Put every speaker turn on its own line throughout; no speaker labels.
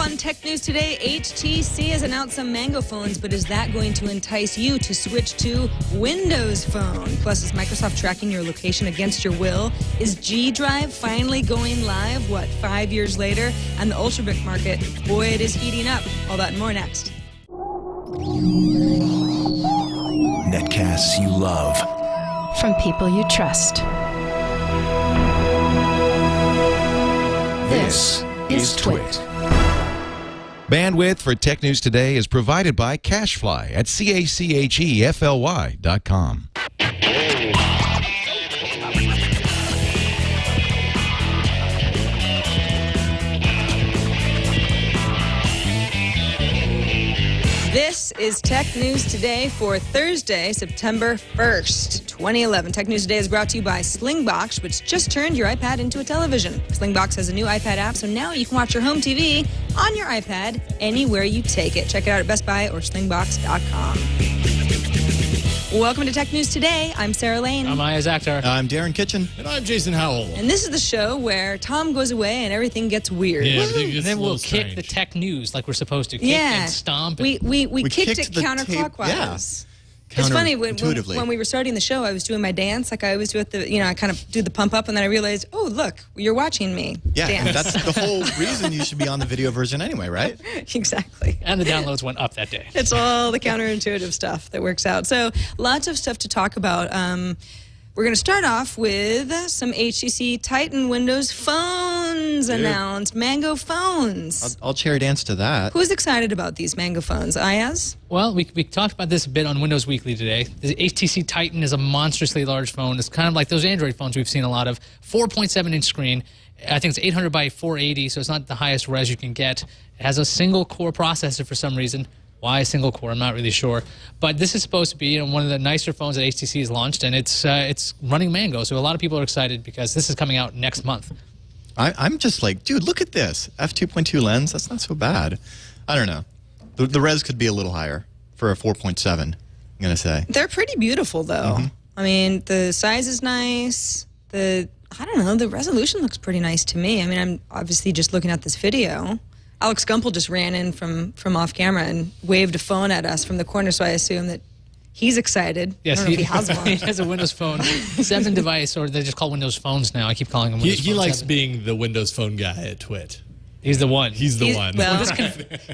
on Tech News today, HTC has announced some Mango phones, but is that going to entice you to switch to Windows Phone? Plus, is Microsoft tracking your location against your will? Is GDrive finally going live, 5 years later? And the Ultrabook market, boy, it is heating up. All that and more next.
Netcasts you love.
From people you trust.
This is TWiT.
Bandwidth for Tech News Today is provided by Cachefly at CACHEFLY.com.
This is Tech News Today for Thursday, September 1st, 2011. Tech News Today is brought to you by Slingbox, which just turned your iPad into a television. Slingbox has a new iPad app, so now you can watch your home TV on your iPad anywhere you take it. Check it out at Best Buy or slingbox.com. Welcome to Tech News Today. I'm Sarah Lane.
I'm Iyaz Akhtar.
I'm Darren Kitchen.
And I'm Jason Howell.
And this is the show where Tom goes away and everything gets weird.
Yeah, everything gets
And then
a
we'll
little
kick
strange.
the tech news like we're supposed to. Kick
Yeah.
and stomp.
We kicked it
the
counterclockwise. It's funny, when we were starting the show, I was doing my dance like I always do at the, I kind of do the pump up, and then I realized, oh, look, you're watching me
Yeah,
dance.
and that's the whole reason you should be on the video version anyway, right?
Exactly.
And the downloads went up that day.
It's all the counterintuitive stuff that works out. So lots of stuff to talk about. We're going to start off with some HTC Titan Windows phones announced. Mango phones.
I'll cherry dance to that.
Who's excited about these Mango phones? Iyaz?
Well, we talked about this a bit on Windows Weekly today. The HTC Titan is a monstrously large phone. It's kind of like those Android phones we've seen a lot of. 4.7-inch screen. I think it's 800 by 480, so it's not the highest res you can get. It has a single-core processor for some reason. Why a single core? I'm not really sure. But this is supposed to be one of the nicer phones that HTC has launched, and it's running Mango. So a lot of people are excited because this is coming out next month.
I'm just like, dude, look at this. f2.2 lens, that's not so bad. I don't know. The res could be a little higher for a 4.7, I'm going to say.
They're pretty beautiful, though. I mean, the size is nice. I don't know, the resolution looks pretty nice to me. I mean, I'm obviously just looking at this video. Alex Gumpel just ran in from off camera and waved a phone at us from the corner, so I assume that he's excited.
Yes,
I don't know if he has one.
He has a Windows Phone 7 device, or they just call Windows Phones now. I keep calling them Windows
He
Phone
likes
7.
being the Windows Phone guy at TWiT.
He's the one.
He's the one.
Well,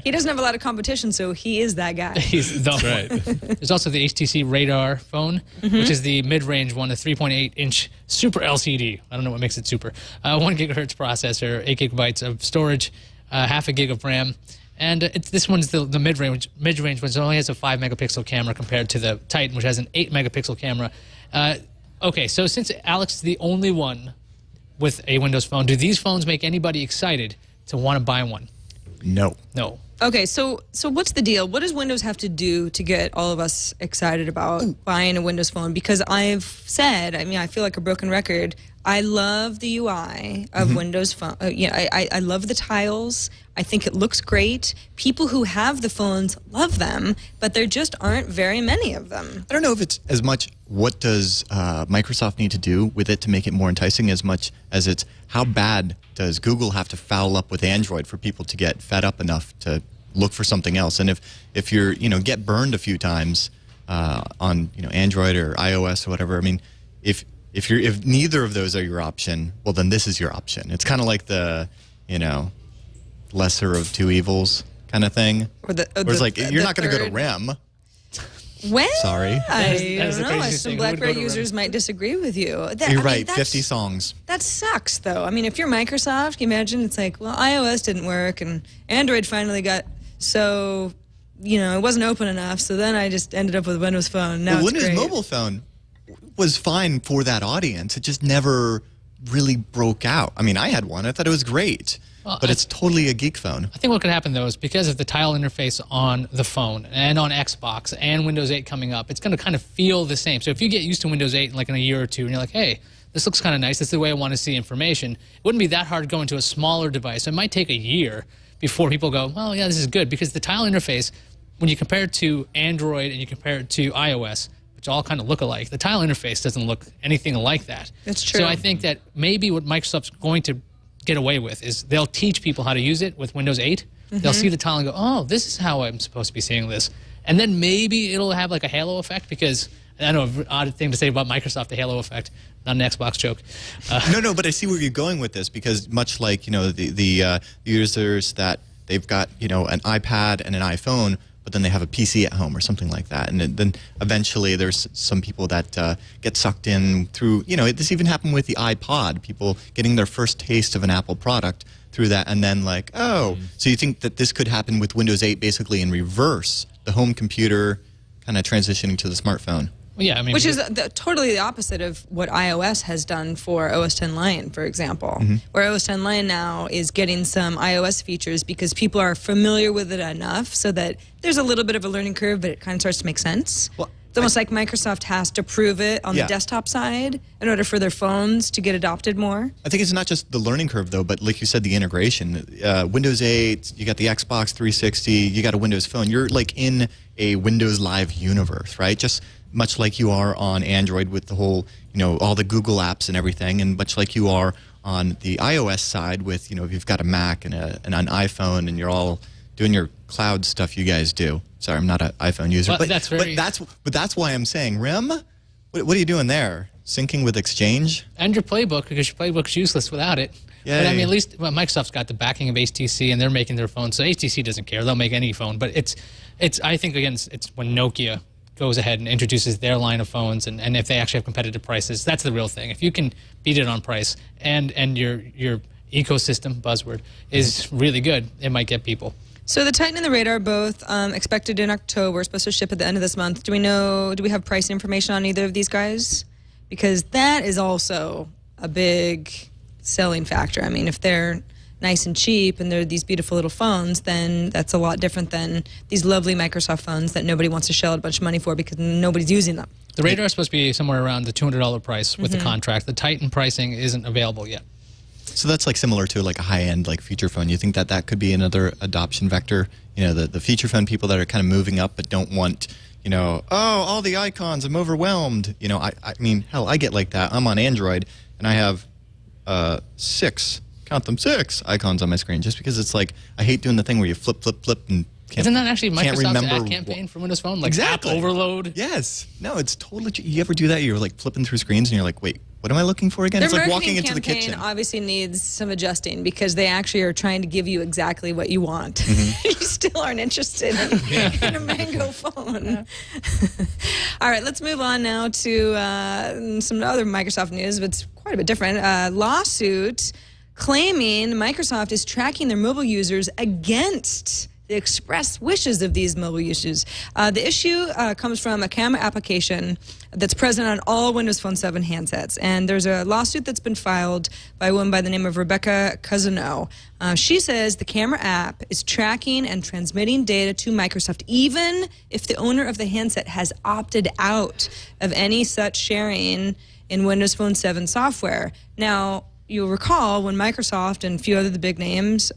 he doesn't have a lot of competition, so he is that guy.
He's the
Right.
one. There's also the HTC Radar phone, which is the mid-range one, a 3.8-inch super LCD. I don't know what makes it super. 1 gigahertz processor, 8 gigabytes of storage, half a gig of RAM. And this one's the mid-range one. It only has a 5-megapixel camera compared to the Titan, which has an 8-megapixel camera. Okay, so since Alex is the only one with a Windows Phone, do these phones make anybody excited to want to buy one?
No.
No.
Okay, so what's the deal? What does Windows have to do to get all of us excited about buying a Windows Phone? Because I've said, I mean, I feel like a broken record. I love the UI of Windows Phone. I love the tiles. I think it looks great. People who have the phones love them, but there just aren't very many of them.
I don't know if it's as much what does Microsoft need to do with it to make it more enticing as much as it's how bad does Google have to foul up with Android for people to get fed up enough to look for something else. And if you're, get burned a few times on, Android or iOS or whatever, I mean, if neither of those are your option, well, then this is your option. It's kind of like the, lesser of two evils kind of thing. Or it's like, you're not going to go to REM.
Well,
Sorry.
I
That is the
don't know.
craziest
Some
thing.
BlackBerry
Who would go to
users might disagree with you.
You're right, 50 songs.
That sucks, though. I mean, if you're Microsoft, can you imagine? It's like, well, iOS didn't work, and Android finally got so, it wasn't open enough, so then I just ended up with Windows Phone. Now
Well,
it's
Windows
great.
Mobile Phone was fine for that audience. It just never really broke out. I mean, I had one. I thought it was great. But it's totally a geek phone.
I think what could happen, though, is because of the tile interface on the phone and on Xbox and Windows 8 coming up, it's going to kind of feel the same. So if you get used to Windows 8 in a year or two and you're like, hey, this looks kind of nice, this is the way I want to see information, it wouldn't be that hard going to a smaller device. It might take a year before people go, well, yeah, this is good. Because the tile interface, when you compare it to Android and you compare it to iOS, which all kind of look alike, the tile interface doesn't look anything like that.
That's true.
So I think that maybe what Microsoft's going to get away with is they'll teach people how to use it with Windows 8. They'll see the tile and go, oh, this is how I'm supposed to be seeing this. And then maybe it'll have like a halo effect because, I know an odd thing to say about Microsoft, the halo effect, not an Xbox joke.
No, but I see where you're going with this because much like, the users that they've got, an iPad and an iPhone, but then they have a PC at home or something like that. And then eventually there's some people that get sucked in through, this even happened with the iPod, people getting their first taste of an Apple product through that and then like, oh. So you think that this could happen with Windows 8 basically in reverse, the home computer kind of transitioning to the smartphone?
Well, yeah, I mean,
which is totally the opposite of what iOS has done for OS X Lion, for example, where OS X Lion now is getting some iOS features because people are familiar with it enough so that there's a little bit of a learning curve, but it kind of starts to make sense. Well, it's almost like Microsoft has to prove it on the desktop side in order for their phones to get adopted more.
I think it's not just the learning curve, though, but like you said, the integration. Windows 8, you got the Xbox 360, you got a Windows Phone. You're like in a Windows Live universe, right? Just much like you are on Android with the whole, all the Google apps and everything, and much like you are on the iOS side with, if you've got a Mac and an iPhone and you're all doing your cloud stuff you guys do. Sorry, I'm not an iPhone user.
Well,
but that's why I'm saying, RIM, what are you doing there? Syncing with Exchange?
And your playbook, because your playbook's useless without it.
Yay.
But I mean, at least Microsoft's got the backing of HTC, and they're making their phone. So HTC doesn't care; they'll make any phone. But it's I think again, it's when Nokia goes ahead and introduces their line of phones, and if they actually have competitive prices, that's the real thing. If you can beat it on price, and your ecosystem buzzword is really good, it might get people.
So the Titan and the Radar both expected in October, supposed to ship at the end of this month. Do we have price information on either of these guys? Because that is also a big selling factor. I mean, if they're nice and cheap and they're these beautiful little phones, then that's a lot different than these lovely Microsoft phones that nobody wants to shell a bunch of money for because nobody's using them.
The Radar is supposed to be somewhere around the $200 price with the contract. The Titan pricing isn't available yet.
So that's like similar to like a high-end like feature phone. You think that could be another adoption vector? The feature phone people that are kind of moving up but don't want, all the icons, I'm overwhelmed. I mean, hell, I get like that. I'm on Android and I have 6 icons on my screen just because it's like I hate doing the thing where you flip and
isn't that actually Microsoft's ad campaign for Windows Phone? Like
exactly.
App overload?
Yes. No, it's totally. You ever do that? You're like flipping through screens and you're like, wait, what am I looking for again?
Their
it's like
marketing
walking into the kitchen.
campaign obviously needs some adjusting because they actually are trying to give you exactly what you want. You still aren't interested in a Mango phone. All right, let's move on now to some other Microsoft news, but it's quite a bit different. Lawsuit claiming Microsoft is tracking their mobile users against the express wishes of these mobile users. The issue comes from a camera application that's present on all Windows Phone 7 handsets. And there's a lawsuit that's been filed by a woman by the name of Rebecca Cousineau. She says the camera app is tracking and transmitting data to Microsoft, even if the owner of the handset has opted out of any such sharing in Windows Phone 7 software. Now, you'll recall when Microsoft and a few other the big names,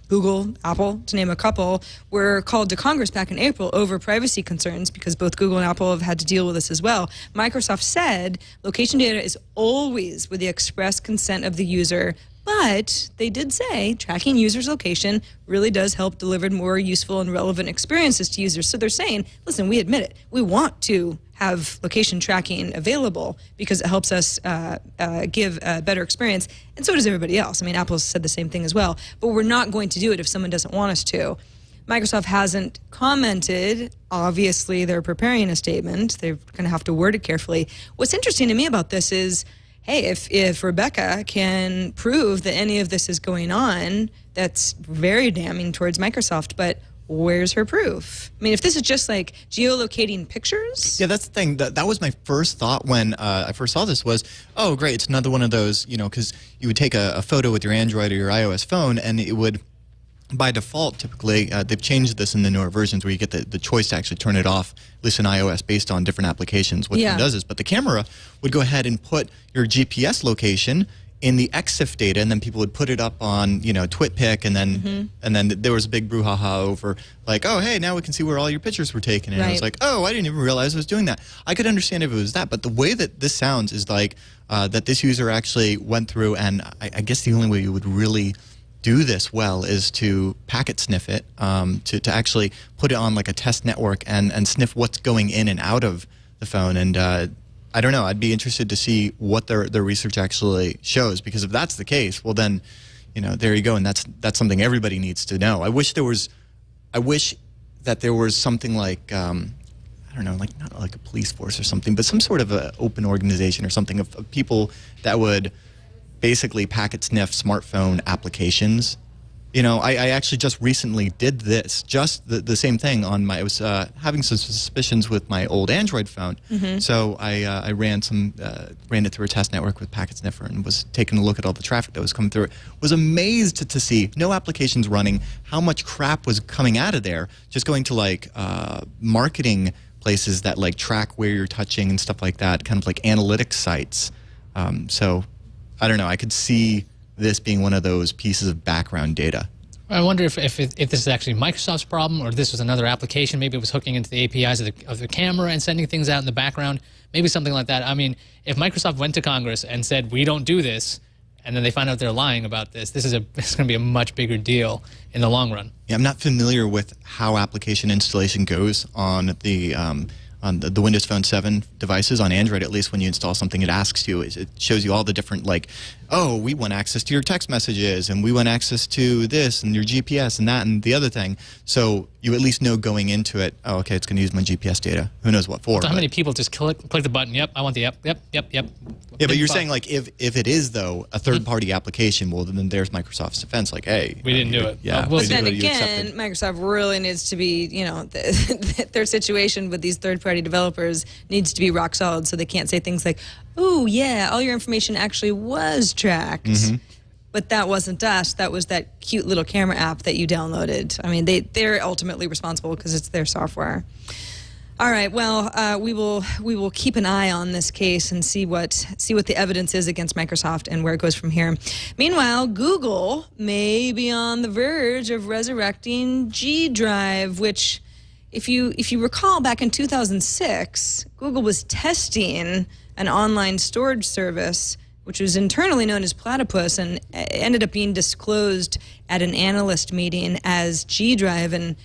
Google, Apple, to name a couple, were called to Congress back in April over privacy concerns because both Google and Apple have had to deal with this as well. Microsoft said location data is always with the express consent of the user, but they did say tracking users' location really does help deliver more useful and relevant experiences to users. So they're saying, listen, we admit it. We want to have location tracking available because it helps us give a better experience, and so does everybody else. I mean, Apple said the same thing as well, but we're not going to do it if someone doesn't want us to. Microsoft hasn't commented. Obviously, they're preparing a statement. They're going to have to word it carefully. What's interesting to me about this is, hey, if Rebecca can prove that any of this is going on, that's very damning towards Microsoft, but where's her proof? I mean, if this is just like geolocating pictures.
Yeah, that's the thing. That was my first thought when I first saw this was, oh, great, it's another one of those, because you would take a photo with your Android or your iOS phone and it would, by default, typically, they've changed this in the newer versions where you get the choice to actually turn it off, at least in iOS, based on different applications. What it does is, but the camera would go ahead and put your GPS location in the EXIF data, and then people would put it up on, TwitPic, and then there was a big brouhaha over like, oh, hey, now we can see where all your pictures were taken. And I was like, oh, I didn't even realize I was doing that. I could understand if it was that, but the way that this sounds is like that this user actually went through, and I guess the only way you would really do this well is to packet sniff it, to actually put it on like a test network and sniff what's going in and out of the phone. And I don't know. I'd be interested to see what their research actually shows, because if that's the case, well then, there you go, and that's something everybody needs to know. I wish that there was something like I don't know, like not like a police force or something, but some sort of a open organization or something of people that would basically packet sniff smartphone applications. I actually just recently did this, just the same thing on I was having some suspicions with my old Android phone. So I ran it through a test network with Packet Sniffer and was taking a look at all the traffic that was coming through it. Was amazed to see no applications running, how much crap was coming out of there, just going to like marketing places that like track where you're touching and stuff like that, kind of like analytics sites. So I don't know, I could see this being one of those pieces of background data.
I wonder if this is actually Microsoft's problem, or this was another application. Maybe it was hooking into the APIs of the camera and sending things out in the background. Maybe something like that. I mean, if Microsoft went to Congress and said, we don't do this, and then they find out they're lying about this, it's going to be a much bigger deal in the long run.
Yeah, I'm not familiar with how application installation goes on the Windows Phone 7 devices. On Android, at least, when you install something, it asks you, it shows you all the different, like, oh, we want access to your text messages, and we want access to this, and your GPS, and that, and the other thing. So you at least know going into it, oh, okay, it's going to use my GPS data. Who knows what for.
So how many people just click the button, yep, I want the yep.
Yeah, but you're saying, like, if it is, though, a third-party application, well, then there's Microsoft's defense, like, hey.
We didn't do it.
Yeah.
But then again, Microsoft really needs to be, their situation with these third-party developers needs to be rock solid, so they can't say things like, oh, yeah, all your information actually was tracked. But that wasn't us. That was that cute little camera app that you downloaded. I mean, they're ultimately responsible because it's their software. All right. Well, we will keep an eye on this case and see what the evidence is against Microsoft and where it goes from here. Meanwhile, Google may be on the verge of resurrecting GDrive, which, if you recall, back in 2006, Google was testing an online storage service, which was internally known as Platypus, and ended up being disclosed at an analyst meeting as GDrive, and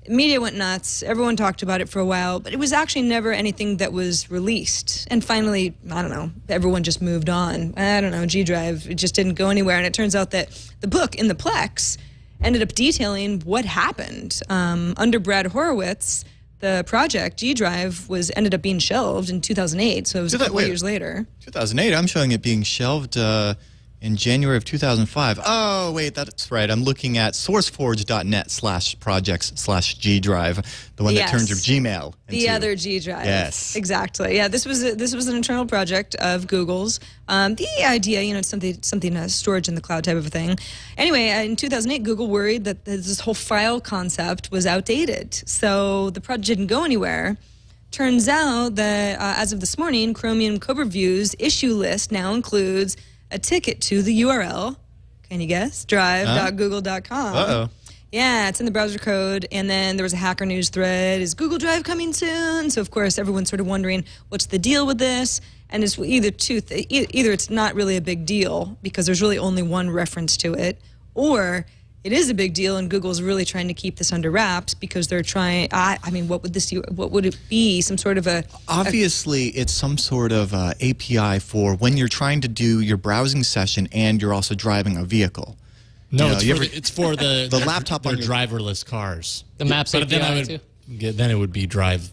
media went nuts. Everyone talked about it for a while, but it was actually never anything that was released. And finally, I don't know, everyone just moved on. I don't know, GDrive, it just didn't go anywhere. And it turns out that the book in the Plex ended up detailing what happened. Under Brad Horowitz, the project, GDrive, ended up being shelved in 2008, so it was a couple years later. 2008?
I'm showing it being shelved in January of 2005. Oh, wait, that's right. I'm looking at sourceforge.net/projects/GDrive, the one that turns your Gmail into
the other GDrive.
Yes.
Exactly. Yeah, this was an internal project of Google's. The idea, it's something storage in the cloud type of a thing. Anyway, in 2008, Google worried that this whole file concept was outdated, so the project didn't go anywhere. Turns out that as of this morning, Chromium Code Review's issue list now includes a ticket to the URL. Can you guess? drive.google.com.
Uh-oh.
Yeah, it's in the browser code. And then there was a Hacker News thread. Is Google Drive coming soon? So, of course, everyone's sort of wondering, what's the deal with this? And it's either it's not really a big deal because there's really only one reference to it, or it is a big deal and Google's really trying to keep this under wraps because they're trying, I mean, what would it be? Some sort of
Obviously, it's some sort of API for when you're trying to do your browsing session and you're also driving a vehicle.
No, it's for the
laptop on
driverless cars.
The Maps API,
then it would be driverless.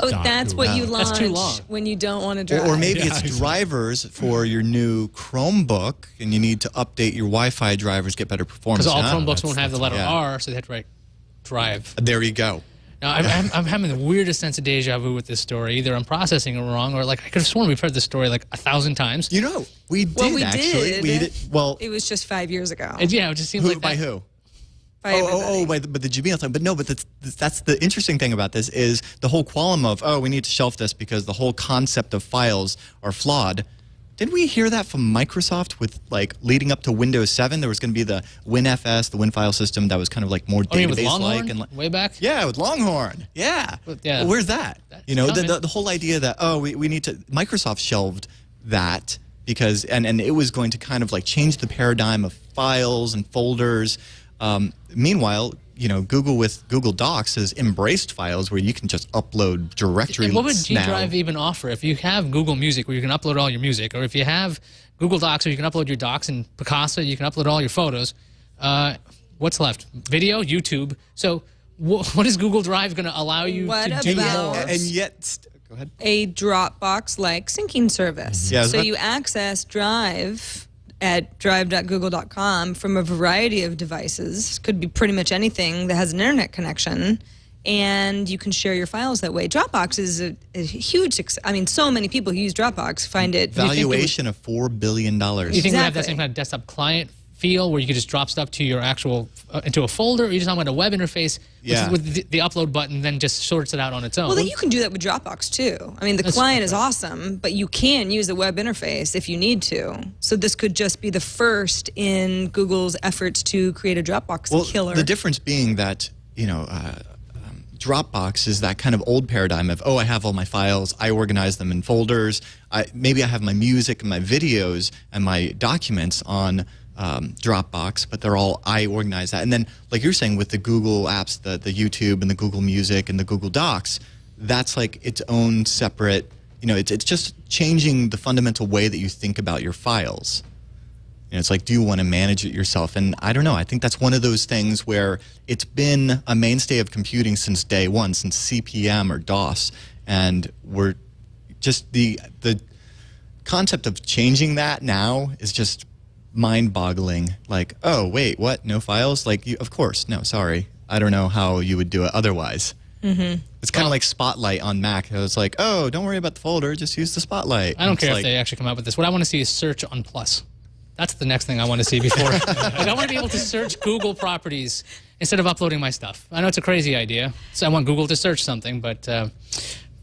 Oh, that's what you launch when you don't want to drive.
Or maybe it's drivers for your new Chromebook, and you need to update your Wi-Fi drivers, get better performance.
Because all Chromebooks won't have the letter R, so they have to write drive.
There you go.
Now, I'm having the weirdest sense of deja vu with this story. Either I'm processing it wrong, or like I could have sworn we've heard this story like 1,000 times.
We did actually. Well,
it was just 5 years ago.
It just seems like
by who?
By
the Gmail time. But no, but that's the interesting thing about this is the whole qualm of, we need to shelf this because the whole concept of files are flawed. Didn't we hear that from Microsoft with like leading up to Windows 7? There was going to be the WinFS, the Win file system that was kind of like more database-like.
And way back?
Yeah, with Longhorn. Yeah. Well, where's that? You know, the whole idea that, we need to, Microsoft shelved that because, and it was going to kind of like change the paradigm of files and folders. Meanwhile, you know, Google with Google Docs has embraced files where you can just upload directories.
And what would GDrive even offer? If you have Google Music where you can upload all your music, or if you have Google Docs where you can upload your docs, and Picasa, you can upload all your photos, what's left? Video, YouTube. So what is Google Drive going to allow you to do more?
And yet, go ahead.
A Dropbox-like syncing service.
Yeah,
so you access Drive at drive.google.com from a variety of devices. Could be pretty much anything that has an internet connection, and you can share your files that way. Dropbox is a huge success. I mean, so many people who use Dropbox find it...
Valuation of $4 billion.
Do you think we have that same kind of desktop client feel where you could just drop stuff to your actual into a folder, or you just talking about a web interface with the upload button, then just sorts it out on its own?
Well, you can do that with Dropbox too. I mean, the client is awesome, but you can use the web interface if you need to. So this could just be the first in Google's efforts to create a Dropbox killer.
The difference being that, you know, Dropbox is that kind of old paradigm of, I have all my files, I organize them in folders, maybe I have my music and my videos and my documents on Dropbox, but they're all, I organize that. And then, like you're saying, with the Google apps, the YouTube and the Google Music and the Google Docs, that's like its own separate, you know, it's just changing the fundamental way that you think about your files. You know, it's like, do you want to manage it yourself? And I don't know, I think that's one of those things where it's been a mainstay of computing since day one, since CP/M or DOS, and we're just, the concept of changing that now is just mind-boggling. Like, oh wait, what? No files? Like, of course, no. Sorry, I don't know how you would do it otherwise. It's kind of like Spotlight on Mac. It was like, oh, don't worry about the folder, just use the Spotlight.
I don't care if they actually come out with this. What I want to see is search on Plus. That's the next thing I want to see before. Like, I want to be able to search Google properties instead of uploading my stuff. I know it's a crazy idea, so I want Google to search something, but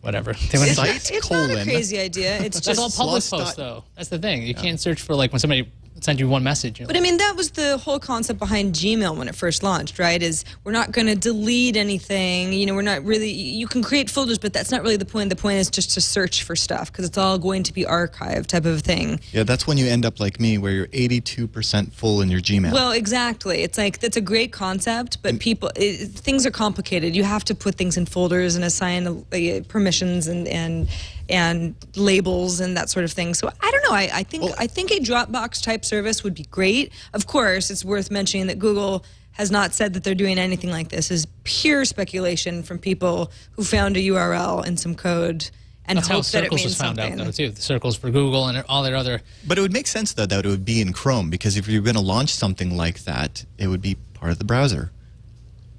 whatever.
It's not a crazy idea. It's
just all public posts, though. That's the thing. You can't search for like when somebody send you one message. You know?
But I mean, that was the whole concept behind Gmail when it first launched, right? Is we're not going to delete anything. You know, we're not really, you can create folders, but that's not really the point. The point is just to search for stuff because it's all going to be archived type of thing.
Yeah, that's when you end up like me where you're 82% full in your Gmail.
Well, exactly. It's like, that's a great concept, but things are complicated. You have to put things in folders and assign permissions and labels and that sort of thing. So I don't know. I think a Dropbox type service would be great. Of course, it's worth mentioning that Google has not said that they're doing anything like this. It's pure speculation from people who found a URL and some code and hope that it means something.
Found out though too. The circles for Google and all their other.
But it would make sense though that it would be in Chrome, because if you're going to launch something like that, it would be part of the browser.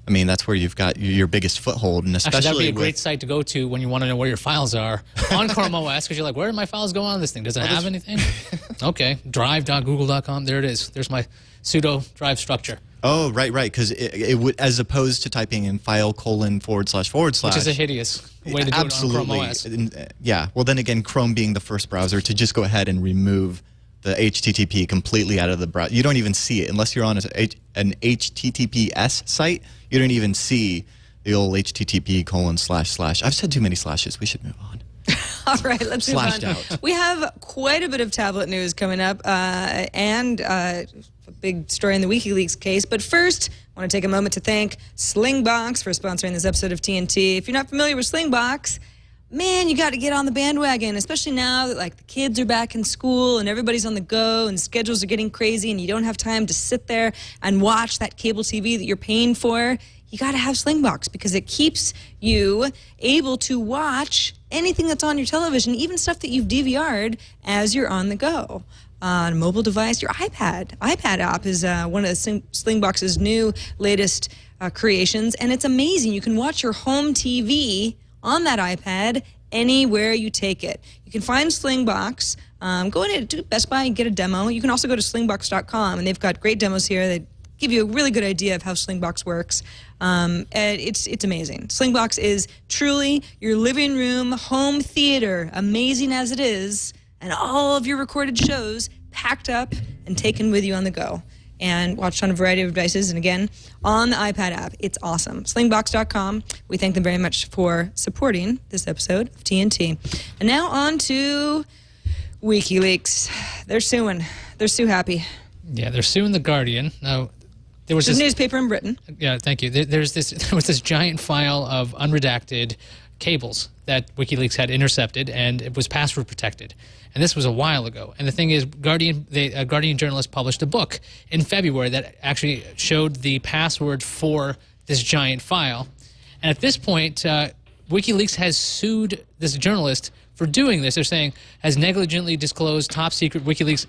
I mean, that's where you've got your biggest foothold, and especially
that would be a great site to go to when you want to know where your files are on Chrome OS, because you're like, where did my files go on this thing? Does it have anything? Okay, drive.google.com. There it is. There's my pseudo drive structure.
Oh, right, because it would, as opposed to typing in file : / / which
is a hideous way to do it on Chrome OS.
Yeah. Well, then again, Chrome being the first browser to just go ahead and remove the HTTP completely out of the browser. You don't even see it unless you're on an HTTPS site. You don't even see the old HTTP://. I've said too many slashes. We should move on.
All right, let's move on. Out. We have quite a bit of tablet news coming up, and a big story in the WikiLeaks case. But first, I want to take a moment to thank Slingbox for sponsoring this episode of TNT. If you're not familiar with Slingbox, man, you got to get on the bandwagon, especially now that like the kids are back in school and everybody's on the go and schedules are getting crazy and you don't have time to sit there and watch that cable TV that you're paying for. You got to have Slingbox because it keeps you able to watch anything that's on your television, even stuff that you've DVR'd as you're on the go. On a mobile device, your iPad app is one of the Slingbox's new latest creations, and it's amazing. You can watch your home TV on that iPad anywhere you take it. You can find Slingbox. Go in to Best Buy and get a demo. You can also go to slingbox.com, and they've got great demos here. They give you a really good idea of how Slingbox works. And it's amazing. Slingbox is truly your living room home theater, amazing as it is. and all of your recorded shows packed up and taken with you on the go, and watched on a variety of devices, and again, on the iPad app. It's awesome. Slingbox.com. We thank them very much for supporting this episode of TNT. And now on to WikiLeaks. They're suing. They're so happy.
Yeah, they're suing The Guardian. Now, there was
this newspaper in Britain.
Yeah, thank you. There was this giant file of unredacted cables that WikiLeaks had intercepted, and it was password protected. And this was a while ago. And the thing is, Guardian journalist published a book in February that actually showed the password for this giant file. And at this point, WikiLeaks has sued this journalist for doing this. They're saying has negligently disclosed top-secret WikiLeaks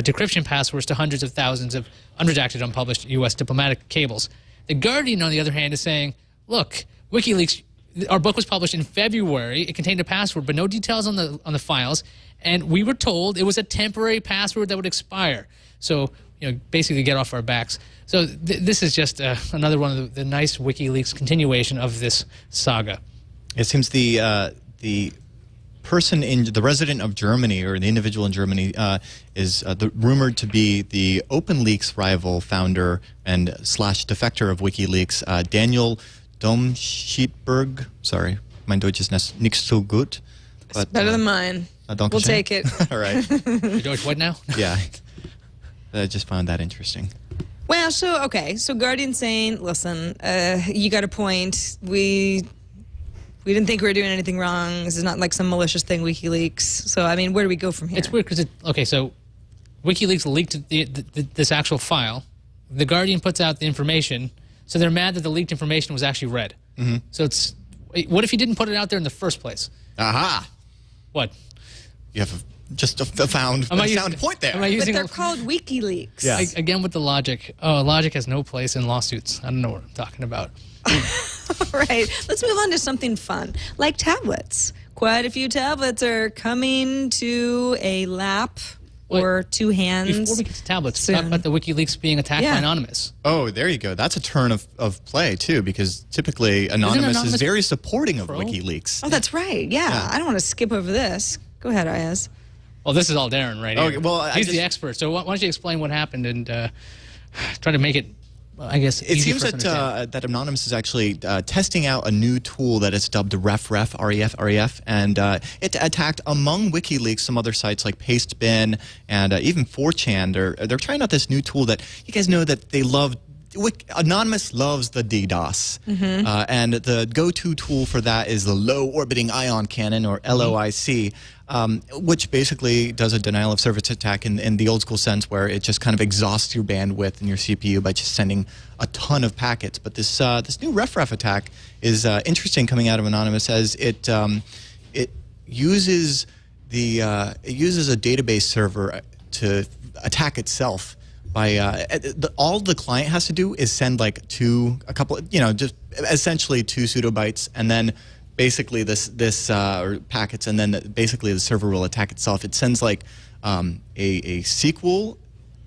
decryption passwords to hundreds of thousands of unredacted, unpublished U.S. diplomatic cables. The Guardian, on the other hand, is saying, look, WikiLeaks, our book was published in February. It contained a password, but no details on the files. And we were told it was a temporary password that would expire. So, basically get off our backs. So this is just another one of the nice WikiLeaks continuation of this saga.
It seems the person the resident of Germany, or the individual in Germany, is rumored to be the OpenLeaks rival founder and / defector of WikiLeaks, Daniel Domscheit-Berg. Sorry, mein Deutsch ist nicht so gut.
It's better than mine. We'll take it.
All right.
Your Deutsch what now?
Yeah. I just found that interesting.
Well, so Guardian saying, listen, you got a point. We didn't think we were doing anything wrong. This is not like some malicious thing, WikiLeaks. So, I mean, where do we go from here?
It's weird because, so WikiLeaks leaked this actual file. The Guardian puts out the information, so they're mad that the leaked information was actually read. Mm-hmm. So what if he didn't put it out there in the first place?
Aha!
What?
You have just a sound point there.
But they're called WikiLeaks.
Yeah.
Again with the logic. Oh, logic has no place in lawsuits. I don't know what I'm talking about.
All right, let's move on to something fun, like tablets. Quite a few tablets are coming to a lap or two hands.
Before we get to tablets, talk about the WikiLeaks being attacked by Anonymous.
Oh, there you go. That's a turn of play, too, because typically Anonymous is very supporting of WikiLeaks.
Oh, that's right. Yeah, I don't want to skip over this. Go ahead, Iyaz.
Well, this is all Darren right here.
Okay, well,
he's the expert. So why don't you explain what happened and try to make it, I guess,
it seems that Anonymous is actually testing out a new tool that is dubbed REF, and it attacked, among WikiLeaks, some other sites like Pastebin and even 4chan. They're trying out this new tool that you guys know that they love. Anonymous loves the DDoS, and the go-to tool for that is the low-orbiting ion cannon, or LOIC, which basically does a denial-of-service attack in the old-school sense, where it just kind of exhausts your bandwidth and your CPU by just sending a ton of packets. But this new REF attack is interesting, coming out of Anonymous, as it uses a database server to attack itself. All the client has to do is send like just essentially 2 pseudobytes, and then basically or packets, and then basically the server will attack itself. It sends like a SQL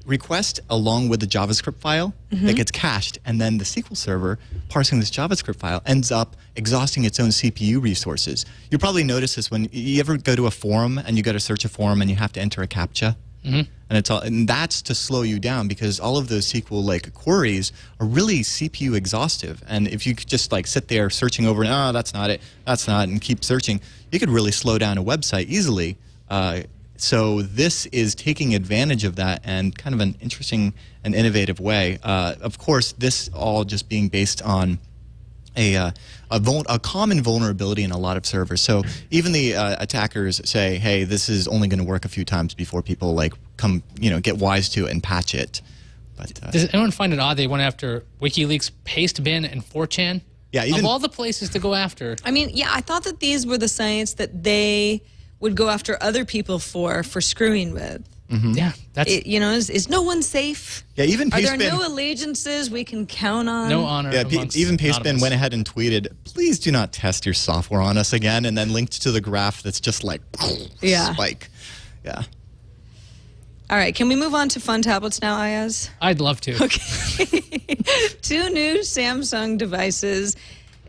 request along with the JavaScript file that gets cached, and then the SQL server parsing this JavaScript file ends up exhausting its own CPU resources. You'll probably notice this when you ever go to a forum and you go to search a forum and you have to enter a CAPTCHA. And that's to slow you down, because all of those SQL queries are really CPU exhaustive. And if you could just sit there searching over, that's not it, and keep searching, you could really slow down a website easily. So this is taking advantage of that, and kind of an interesting and innovative way. Of course, this all just being based on a common vulnerability in a lot of servers. So even the attackers say, hey, this is only going to work a few times before people get wise to it and patch it. But
does anyone find it odd they went after WikiLeaks, Pastebin, and 4chan?
Yeah,
of all the places to go after.
I mean, yeah, I thought that these were the sites that they would go after other people for screwing with.
Yeah, that's
is no one safe?
Yeah, even Pastebin.
Are there no allegiances we can count on?
No honor.
Yeah, even Pastebin went ahead and tweeted, "Please do not test your software on us again," and then linked to the graph that's just like spike. Yeah.
All right, can we move on to fun tablets now, Iyaz?
I'd love to.
Okay. 2 new Samsung devices.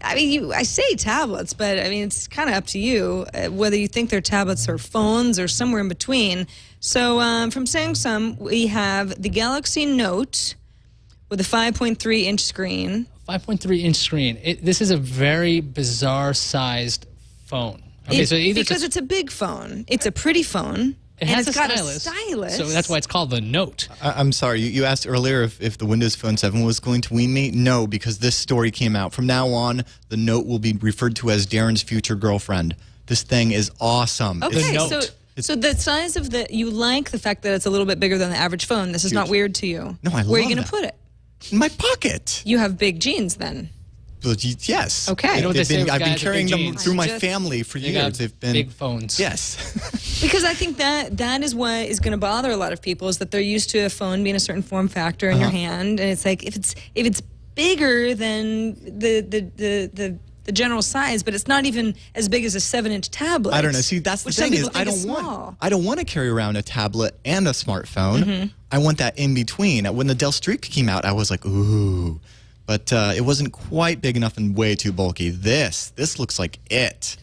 I mean, I say tablets, but I mean, it's kind of up to you whether you think they're tablets or phones or somewhere in between. So from Samsung, we have the Galaxy Note with a 5.3-inch screen.
5.3-inch screen. This is a very bizarre-sized phone. Okay, so
because it's a big phone. It's a pretty phone.
It's
got a stylus.
So that's why it's called the Note.
I'm sorry. You asked earlier if the Windows Phone 7 was going to wean me. No, because this story came out. From now on, the Note will be referred to as Darren's future girlfriend. This thing is awesome.
Okay, so the size of you like the fact that it's a little bit bigger than the average phone. This is not weird to you.
No, I love
Where are you going
that.
to put it?
In my pocket.
You have big jeans then.
Well, yes.
Okay.
You know what they say with
I've been
guys with
carrying
big
them
jeans?
through my family for
They
years.
got
They've been
big phones.
Yes.
Because I think that is what is going to bother a lot of people is that they're used to a phone being a certain form factor in your hand, and it's like if it's bigger than the general size, but it's not even as big as a 7-inch tablet.
I don't know. See, that's the
which some
thing is
people think
I don't want to carry around a tablet and a smartphone.
Mm-hmm.
I want that in between. When the Dell Streak came out, I was like, ooh. But it wasn't quite big enough and way too bulky. This looks like it.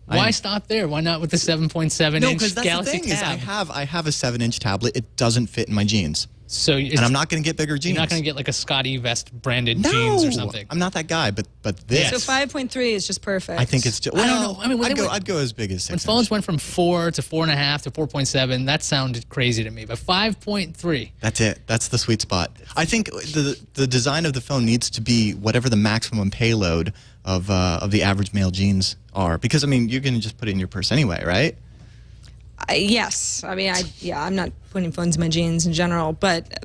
Why stop there? Why not with the 7.7-inch
No, because that's
Galaxy
the thing is
Tab?
I have a 7-inch tablet. It doesn't fit in my jeans.
So
And I'm not going to get bigger jeans.
You're not going to get like a Scotty Vest branded jeans or something.
I'm not that guy, but this.
So 5.3 is just perfect.
I think it's just.
I don't know. I mean,
I'd go as big as 6.
When phones went from 4 to 4.5 to 4.7, that sounded crazy to me. But 5.3.
That's it. That's the sweet spot. I think the design of the phone needs to be whatever the maximum payload of the average male jeans are. Because, I mean, you're going to just put it in your purse anyway, right?
Yes. I mean, I'm not putting phones in my jeans in general, but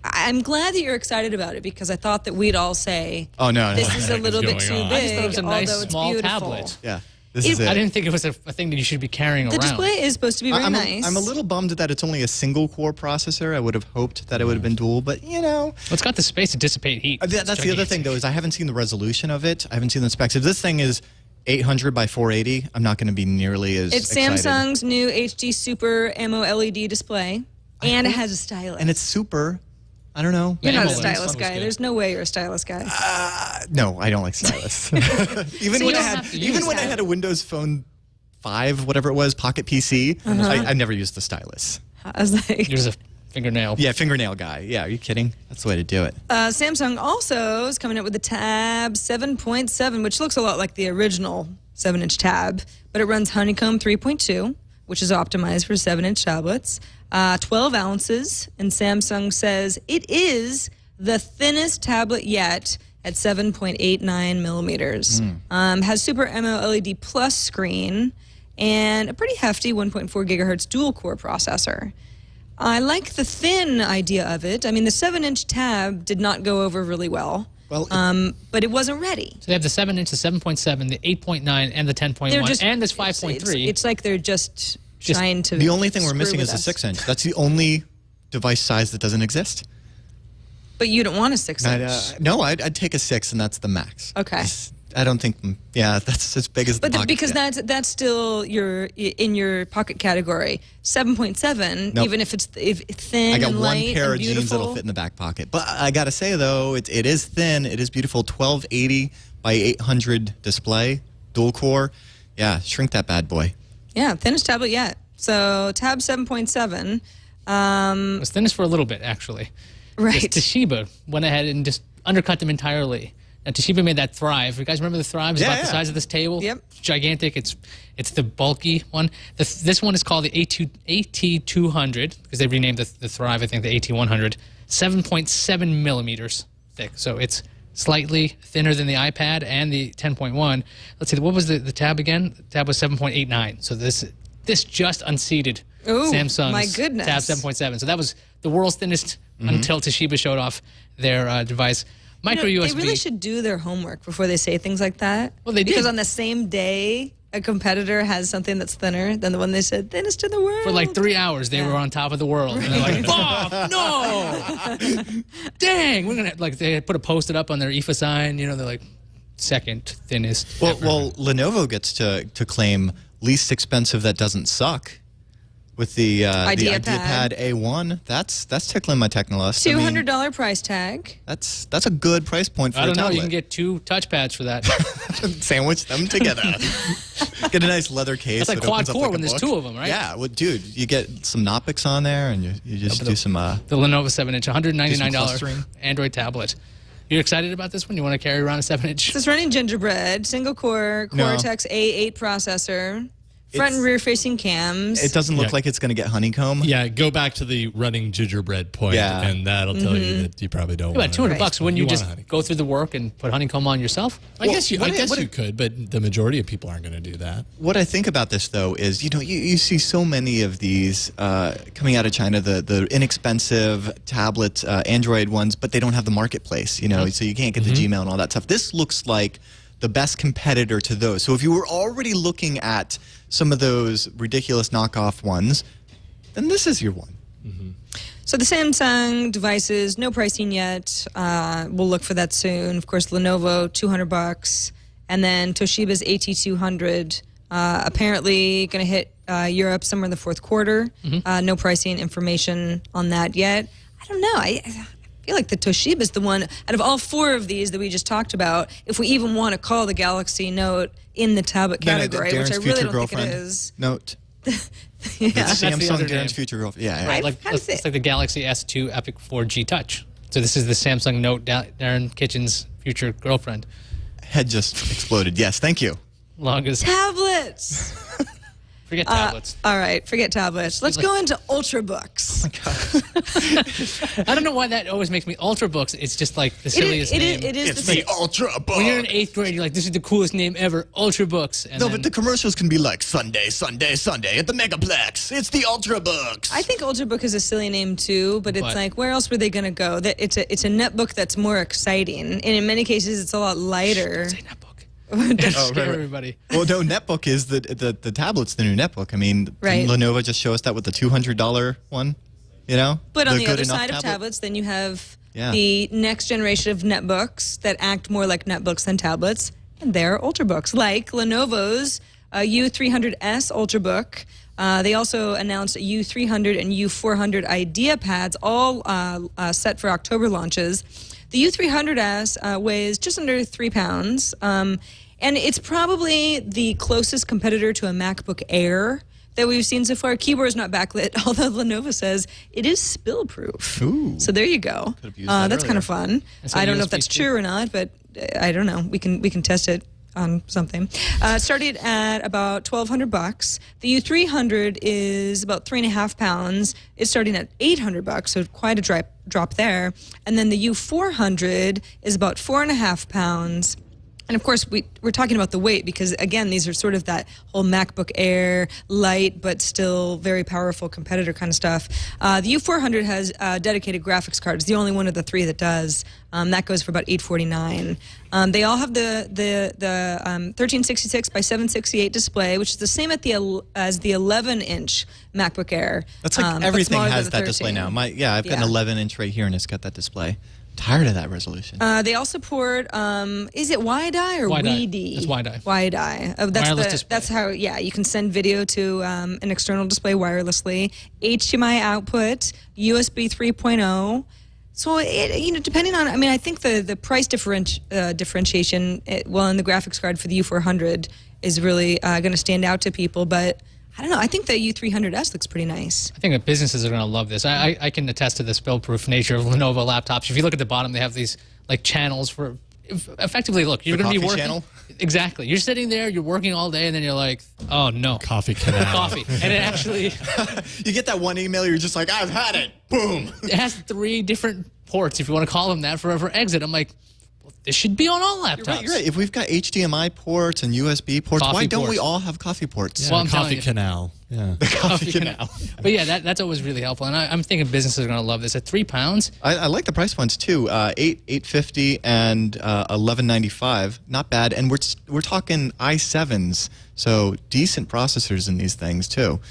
I'm glad that you're excited about it because I thought that we'd all say,
Oh, no.
this is a little bit too big,
I just thought it was a nice
although it's
small
beautiful.
tablet.
Yeah. This is it.
I didn't think it was a thing that you should be carrying
The
around.
display is supposed to be very nice.
I'm a little bummed that it's only a single-core processor. I would have hoped that it would have been dual, but, you know.
Well, it's got the space to dissipate heat.
That's the other thing, though, is I haven't seen the resolution of it. I haven't seen the specs. If this thing is 800 by 480, I'm not going to be nearly as
It's
excited.
Samsung's new HD Super AMOLED display, and it has a stylus.
And it's super. I don't know.
You're not a
AMOLED
stylus
was
guy.
good.
There's no way you're a stylus guy.
No, I don't like stylus. even
So
when
you
I
don't
had
have to
even
use
when I
that.
had a Windows Phone 5, whatever it was, Pocket PC, I never used the stylus.
I was like,
Here's a fingernail.
Yeah, fingernail guy. Yeah, are you kidding? That's the way to do it.
Samsung also is coming out with the Tab 7.7, which looks a lot like the original 7-inch Tab, but it runs Honeycomb 3.2, which is optimized for 7-inch tablets. 12 ounces, and Samsung says it is the thinnest tablet yet at 7.89 millimeters. Has Super AMOLED Plus screen and a pretty hefty 1.4 gigahertz dual-core processor. I like the thin idea of it. I mean, the 7-inch Tab did not go over really well.
Well,
But it wasn't ready.
So they have the 7-inch, the 7.7, the 8.9, and the 10.1, and this 5.3.
It's like they're just trying to.
the only thing we're
screw
missing
with
is the
us.
6-inch. That's the only device size that doesn't exist.
But you don't want a 6-inch.
No, I'd take a 6, and that's the max.
Okay.
I don't think. Yeah, that's as big as the
But
pocket.
because that's still in your pocket category. 7.7,
Nope.
even if it's thin
I got
and
one
light
pair
and
of
beautiful.
jeans that'll fit in the back pocket. But I gotta say though, it is thin. It is beautiful. 1280 by 800 display, dual core. Yeah, shrink that bad boy.
Yeah, thinnest tablet yet. So Tab 7.7.
It was thinnest for a little bit, actually.
Right.
This Toshiba went ahead and just undercut them entirely. Now, Toshiba made that Thrive. You guys remember the Thrive? It's about the size of this table.
Yep.
It's gigantic. It's the bulky one. This one is called the AT200 because they renamed the Thrive, I think, the AT100. 7.7 millimeters thick. So it's slightly thinner than the iPad and the 10.1. Let's see, what was the Tab again? The Tab was 7.89. So this just unseated
Ooh,
Samsung's
my goodness.
Tab 7.7. So that was the world's thinnest until Toshiba showed off their device. Micro
You know,
USB.
They really should do their homework before they say things like that.
Well, they did.
Because on the same day, a competitor has something that's thinner than the one they said thinnest in the world.
For like 3 hours, they were on top of the world. And they're like, Bob, no! Dang! We're gonna they put a post-it up on their IFA sign. You know, they're like second thinnest.
Well, Lenovo gets to claim least expensive that doesn't suck with the
IdeaPad
IdeaPad A1. That's tickling my technolust.
$200 price tag.
That's a good price point for a tablet.
I don't know. You can get 2 touchpads for that.
Sandwich them together. Get a nice leather case.
That's like quad core when there's 2 of them, right?
Yeah, well, dude, you get some Knopics on there, and you just do some.
The Lenovo 7-inch, $199
clustering.
Android tablet. You're excited about this one? You want to carry around a 7-inch?
It's running Gingerbread, single core, Cortex A8 processor. Front and rear facing cams.
It doesn't look like it's going to get honeycomb.
Yeah, go back to the running gingerbread point, and that'll tell you that you probably don't want
$200 bucks. Wouldn't you just
honeycomb.
go through the work and put honeycomb on yourself?
I guess you could, but the majority of people aren't going to do that.
What I think about this, though, is, you see so many of these coming out of China, the inexpensive tablet Android ones, but they don't have the marketplace, so you can't get the Gmail and all that stuff. This looks like the best competitor to those. So if you were already looking at some of those ridiculous knockoff ones, then this is your one.
So the Samsung devices, no pricing yet. We'll look for that soon. Of course, Lenovo, $200, and then Toshiba's AT200, apparently going to hit Europe somewhere in the 4th quarter. No pricing information on that yet. I don't know. I feel like the Toshiba is the one out of all 4 of these that we just talked about, if we even want to call the Galaxy Note in the tablet category, which I really don't think it is.
Note.
Yeah.
Samsung Darren's future girlfriend. Yeah,
Right, it's like the Galaxy S2 Epic 4G Touch. So this is the Samsung Note, Darren Kitchen's future girlfriend.
Head just exploded. Yes, thank you.
Longest.
Tablets.
Forget tablets.
All right, forget tablets. Let's go into Ultrabooks.
Oh my God.
I don't know why that always makes me Ultrabooks. It's just like the silliest name.
It is
It's the Ultrabook.
When you're in 8th grade, you're like, this is the coolest name ever, Ultrabooks. And
But the commercials can be like Sunday, Sunday, Sunday at the Megaplex. It's the Ultrabooks.
I think Ultrabook is a silly name too, but it's like, where else were they going to go? It's a netbook that's more exciting, and in many cases, it's a lot lighter.
Say netbook. Don't scare everybody.
Well, no, netbook is the tablet's the new netbook. I mean, didn't Lenovo just show us that with the $200 one,
But on the other side of tablets, then you have the next generation of netbooks that act more like netbooks than tablets, and they're Ultrabooks, like Lenovo's U300S Ultrabook. They also announced U300 and U400 IdeaPads, all set for October launches. The U300S weighs just under 3 pounds, and it's probably the closest competitor to a MacBook Air that we've seen so far. Keyboard is not backlit, although Lenovo says it is spill-proof.
Ooh.
So there you go. That's kind of fun. I don't know if that's true or not, but I don't know. We can test it on something. Started at about $1,200. The U300 is about 3.5 pounds. It's starting at $800, so quite a drop there. And then the U400 is about 4.5 pounds. And of course, we're talking about the weight because, again, these are sort of that whole MacBook Air, light but still very powerful competitor kind of stuff. The U400 has dedicated graphics cards, the only one of the 3 that does. That goes for about $849. They all have the 1366 by 768 display, which is the same as the 11-inch MacBook Air.
That's like everything has that display now. I've got an 11-inch right here, and it's got that display. Tired of that resolution. They
all support, is it WiDi or WeD?
It's WiDi.
WiDi. That's how, you can send video to an external display wirelessly. HDMI output, USB 3.0. So, depending on, I think the price differentiation, in the graphics card for the U400 is really going to stand out to people, but I don't know. I think the U300S looks pretty nice.
I think that businesses are going to love this. I can attest to the spill-proof nature of Lenovo laptops. If you look at the bottom, they have these channels for effectively. Look, you're going to be working. Channel? Exactly. You're sitting there, you're working all day, and then you're like, oh no,
coffee canal.
Coffee, and it actually
you get that one email. You're just like, I've had it. Boom.
It has 3 different ports, if you want to call them that, for exit. I'm like, this should be on all laptops.
You're right. If we've got HDMI ports and USB ports, why don't we all have coffee ports?
Yeah, well, coffee canal. Yeah,
the coffee canal.
But yeah, that's always really helpful. And I'm thinking businesses are going to love this. At 3 pounds,
I like the price points too. $850 and $1195. Not bad. And we're talking i7s, so decent processors in these things too.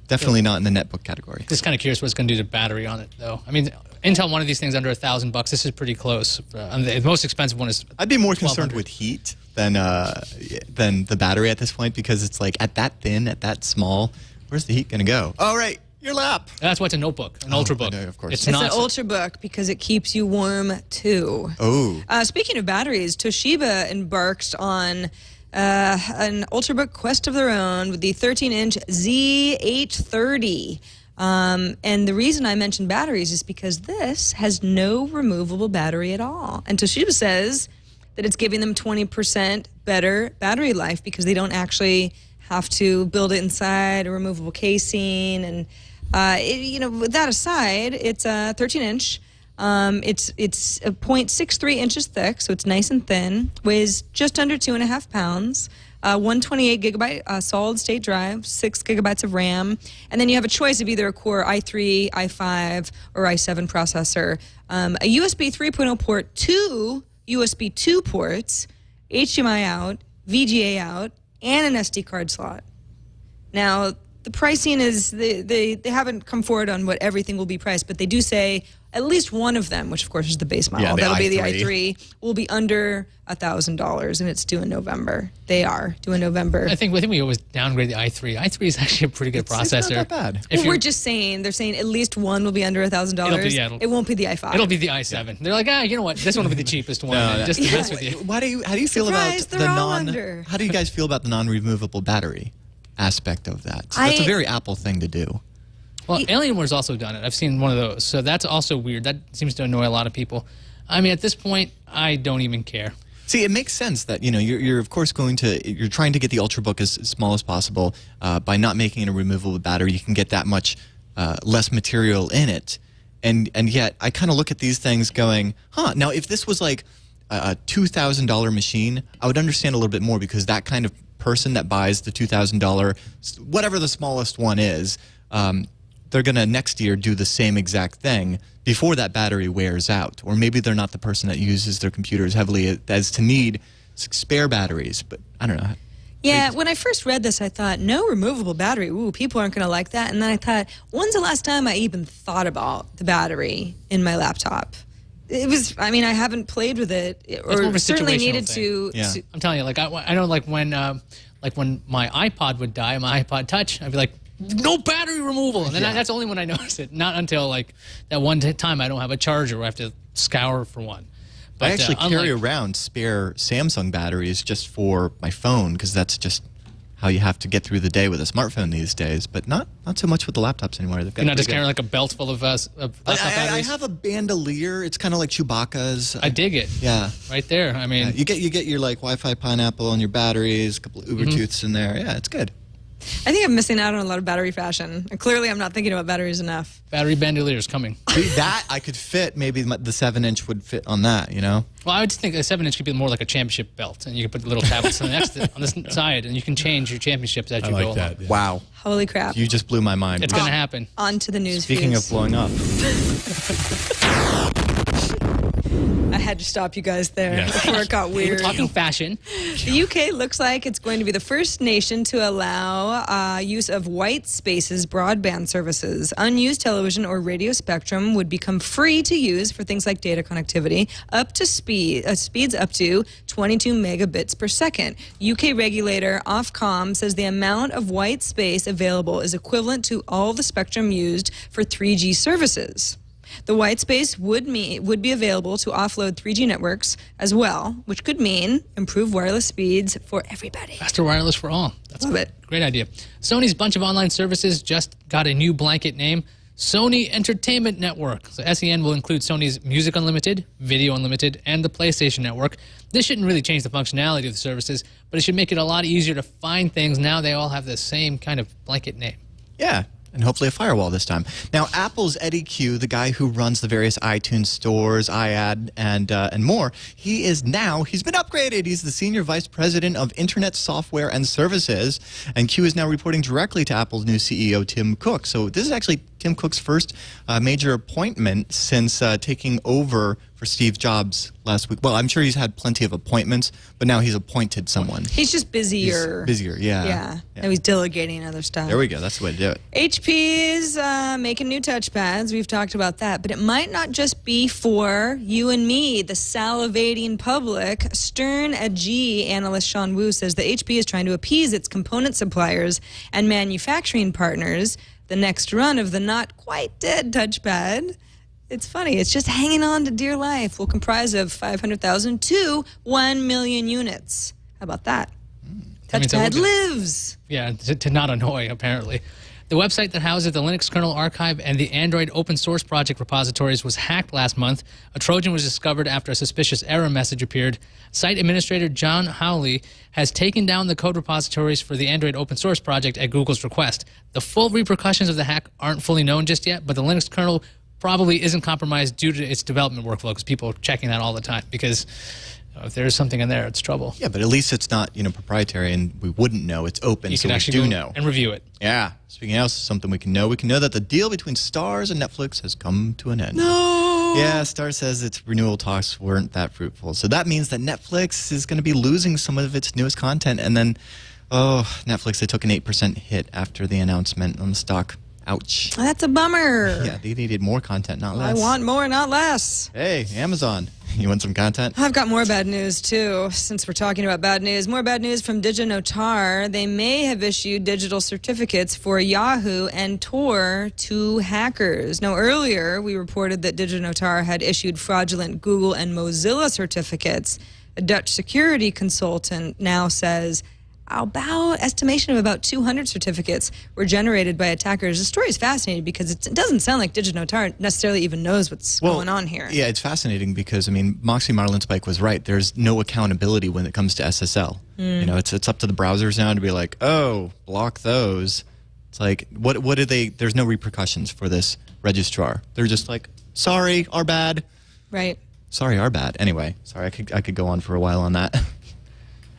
Definitely not in the netbook category.
Just kind of curious what it's going to do to battery on it, though. I mean, Intel, one of these things under $1,000. This is pretty close. The most expensive one is.
I'd be more concerned with heat than the battery at this point, because it's like at that thin, at that small, Where's the heat going to go? Oh, right. Your lap.
That's why it's a notebook, an ultrabook.
I know, of course.
It's
It's
not
an ultrabook because it keeps you warm too.
Oh.
Speaking of batteries, Toshiba embarked on an ultrabook quest of their own with the 13-inch Z830. And the reason I mentioned batteries is because this has no removable battery at all. And Toshiba says that it's giving them 20% better battery life because they don't actually have to build it inside a removable casing. And, with that aside, it's a 13-inch. It's 0.63 inches thick, so it's nice and thin. Weighs just under 2.5 pounds. 128 gigabyte solid state drive, 6 gigabytes of RAM, and then you have a choice of either a Core i3, i5, or i7 processor. A USB 3.0 port, 2 USB 2 ports, HDMI out, VGA out, and an SD card slot. Now, the pricing is, they haven't come forward on what everything will be priced, but they do say at least one of them, which of course is the base model, that'll be the i3, will be under $1,000, and it's due in November. They are due in November.
I think we always downgrade the i3. i3 is actually a pretty good processor.
It's not that bad.
Well, we're just saying, they're saying at least one will be under $1,000. It won't be the i5.
It'll be the i7. They're like, you know what? This one will be the cheapest one. Just to mess with you.
How do you feel about
Surprise,
how do you guys feel about the non-removable battery aspect of that? That's a very Apple thing to do.
Well, Alienware's also done it. I've seen one of those. So that's also weird. That seems to annoy a lot of people. I mean, at this point, I don't even care.
See, it makes sense that, you're of course you're trying to get the Ultrabook as small as possible. By not making it a removable battery, you can get that much less material in it. And yet, I kind of look at these things going, now if this was like a $2,000 machine, I would understand a little bit more, because that kind of person that buys the $2,000, whatever the smallest one is, they're going to next year do the same exact thing before that battery wears out. Or maybe they're not the person that uses their computers heavily as to need spare batteries. But I don't know.
Yeah, when I first read this, I thought, no removable battery. Ooh, people aren't going to like that. And then I thought, when's the last time I even thought about the battery in my laptop? It was, I haven't played with it, or certainly needed to.
Yeah.
I'm telling you, I know, when my iPod would die, my iPod Touch, I'd be like, no battery removal. And then that's only when I notice it, not until that one time I don't have a charger where I have to scour for one. But
I actually carry around spare Samsung batteries just for my phone, because that's just how you have to get through the day with a smartphone these days. But not so much with the laptops anymore. They've got
You're not just carrying a belt full of laptop batteries?
I have a bandolier. It's kind of like Chewbacca's.
I dig it.
Yeah.
Right there. I mean,
you get your Wi-Fi pineapple on your batteries, a couple of Ubertooths in there. Yeah, it's good.
I think I'm missing out on a lot of battery fashion. And clearly, I'm not thinking about batteries enough.
Battery bandolier is coming.
That I could fit. Maybe the 7-inch would fit on that.
Well, I would think a 7-inch could be more like a championship belt, and you can put the little tablets on the side, and you can change your championships as you go along.
That, yeah.
Wow.
Holy crap.
You just blew my mind.
It's going to happen.
On to the news.
Speaking of blowing up.
I had to stop you guys there before it got weird.
We're talking fashion.
The UK looks like it's going to be the first nation to allow use of white spaces broadband services. Unused television or radio spectrum would become free to use for things like data connectivity up to speeds up to 22 megabits per second. UK regulator Ofcom says the amount of white space available is equivalent to all the spectrum used for 3G services. The white space would be available to offload 3G networks as well, which could mean improved wireless speeds for everybody.
Faster wireless for all. That's
Love it.
Great idea. Sony's bunch of online services just got a new blanket name, Sony Entertainment Network. So SEN will include Sony's Music Unlimited, Video Unlimited, and the PlayStation Network. This shouldn't really change the functionality of the services, but it should make it a lot easier to find things. Now they all have the same kind of blanket name.
Yeah. And hopefully a firewall this time. Now, Apple's Eddie Q, the guy who runs the various iTunes stores, iAd, and more, he's been upgraded. He's the Senior Vice President of Internet Software and Services. And Q is now reporting directly to Apple's new CEO, Tim Cook. So this is actually Tim Cook's first major appointment since taking over for for Steve Jobs last week. Well, I'm sure he's had plenty of appointments, but now he's appointed someone.
He's just busier.
He's busier, yeah.
Yeah. Now he's delegating other stuff.
There we go. That's the way to do it.
HP is making new touchpads. We've talked about that. But it might not just be for you and me, the salivating public. Stern AG analyst Sean Wu says that HP is trying to appease its component suppliers and manufacturing partners. The next run of the not quite dead touchpad, it's funny, it's just hanging on to dear life, will comprise of 500,000 to 1 million units. How about that? Touchpad lives.
Yeah, to not annoy, apparently. The website that houses the Linux kernel archive and the Android open source project repositories was hacked last month. A Trojan was discovered after a suspicious error message appeared. Site administrator John Howell has taken down the code repositories for the Android open source project at Google's request. The full repercussions of the hack aren't fully known just yet, but the Linux kernel probably isn't compromised due to its development workflow, because people are checking that all the time, because if there is something in there, it's trouble.
Yeah, but at least it's not, proprietary, and we wouldn't know. It's open,
You
so
can
we
actually
do
go
know.
and review it.
Yeah. Speaking of something we can know that the deal between Starz and Netflix has come to an end.
No!
Yeah, Starz says its renewal talks weren't that fruitful. So that means that Netflix is going to be losing some of its newest content. And then, Netflix, they took an 8% hit after the announcement on the stock. Ouch.
That's a bummer.
Yeah, they needed more content, not less.
I want more, not less.
Hey, Amazon, you want some content?
I've got more bad news, too, since we're talking about bad news. More bad news from DigiNotar. They may have issued digital certificates for Yahoo and Tor to hackers. Now, earlier, we reported that DigiNotar had issued fraudulent Google and Mozilla certificates. A Dutch security consultant now says estimation of about 200 certificates were generated by attackers. The story is fascinating because it doesn't sound like DigiNotar necessarily even knows what's going on here.
Yeah, it's fascinating because, Moxie Marlinspike was right. There's no accountability when it comes to SSL. It's up to the browsers now to be like, block those. It's like, what do they, there's no repercussions for this registrar. They're just like, sorry, our bad.
Right.
Sorry, our bad. Anyway, sorry, I could go on for a while on that.